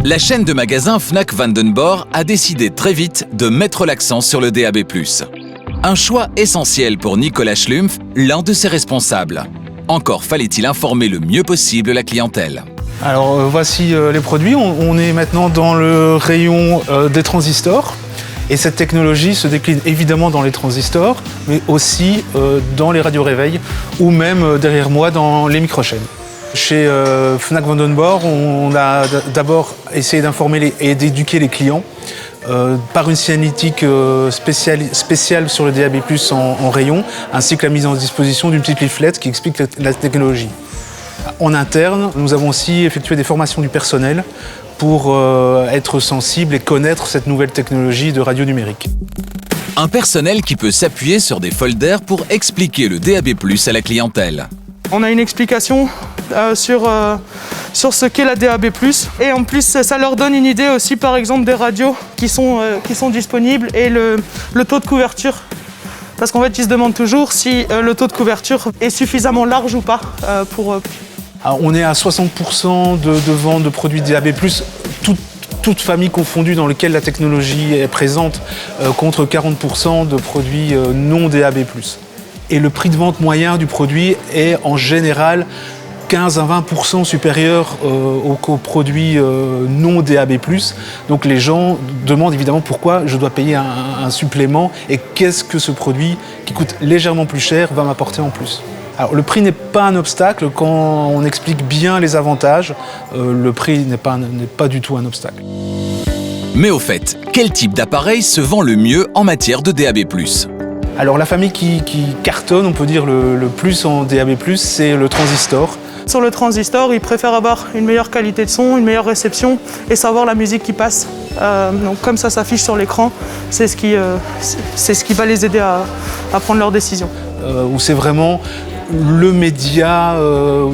La chaîne de magasins Fnac Vandenborre a décidé très vite de mettre l'accent sur le DAB+. Un choix essentiel pour Nicolas Schlumpf, l'un de ses responsables. Encore fallait-il informer le mieux possible la clientèle. Alors voici les produits. On est maintenant dans le rayon des transistors. Et cette technologie se décline évidemment dans les transistors, mais aussi dans les radios-réveils ou même derrière moi dans les microchaînes. Chez Fnac Vandenborre, on a d'abord essayé d'informer et d'éduquer les clients par une signalétique spéciale sur le DAB+, en rayon, ainsi que la mise en disposition d'une petite leaflet qui explique la technologie. En interne, nous avons aussi effectué des formations du personnel pour être sensible et connaître cette nouvelle technologie de radio numérique. Un personnel qui peut s'appuyer sur des folders pour expliquer le DAB+ à la clientèle. On a une explication sur ce qu'est la DAB+. Et en plus, ça leur donne une idée aussi, par exemple, des radios qui sont disponibles et le taux de couverture. Parce qu'en fait, ils se demandent toujours si le taux de couverture est suffisamment large ou pas pour... Alors, on est à 60% de vente de produits DAB+, toute famille confondue dans lesquelles la technologie est présente, contre 40% de produits non DAB+. Et le prix de vente moyen du produit est en général 15 à 20% supérieur aux produits non DAB+. Donc les gens demandent évidemment pourquoi je dois payer un supplément et qu'est-ce que ce produit qui coûte légèrement plus cher va m'apporter en plus. Alors, le prix n'est pas un obstacle quand on explique bien les avantages. Le prix n'est pas du tout un obstacle. Mais au fait, quel type d'appareil se vend le mieux en matière de DAB+? Alors la famille qui cartonne, on peut dire le plus en DAB+, c'est le transistor. Sur le transistor, ils préfèrent avoir une meilleure qualité de son, une meilleure réception et savoir la musique qui passe. Donc comme ça s'affiche sur l'écran, c'est ce qui va les aider à prendre leurs décisions. Où c'est vraiment le média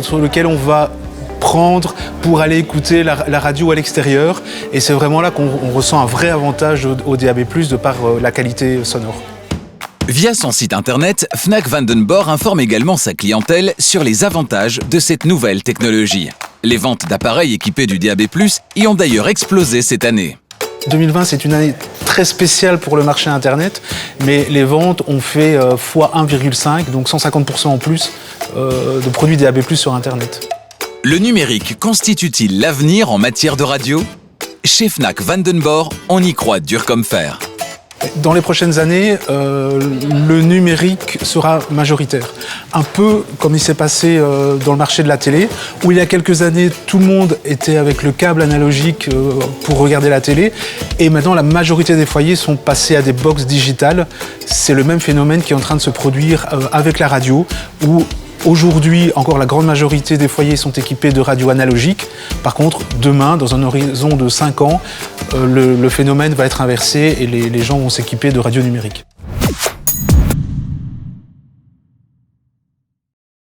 sur lequel on va prendre pour aller écouter la radio à l'extérieur. Et c'est vraiment là qu'on ressent un vrai avantage au DAB+, de par la qualité sonore. Via son site internet, Fnac Vandenborre informe également sa clientèle sur les avantages de cette nouvelle technologie. Les ventes d'appareils équipés du DAB+, y ont d'ailleurs explosé cette année. 2020, c'est une année très spéciale pour le marché Internet, mais les ventes ont fait fois 1,5, donc 150% en plus de produits DAB+ sur Internet. Le numérique constitue-t-il l'avenir en matière de radio? Chez Fnac Vandenborre, on y croit dur comme fer. Dans les prochaines années, le numérique sera majoritaire. Un peu comme il s'est passé dans le marché de la télé, où il y a quelques années, tout le monde était avec le câble analogique pour regarder la télé. Et maintenant, la majorité des foyers sont passés à des box digitales. C'est le même phénomène qui est en train de se produire avec la radio, où aujourd'hui, encore la grande majorité des foyers sont équipés de radios analogiques. Par contre, demain, dans un horizon de 5 ans, le phénomène va être inversé et les gens vont s'équiper de radios numériques.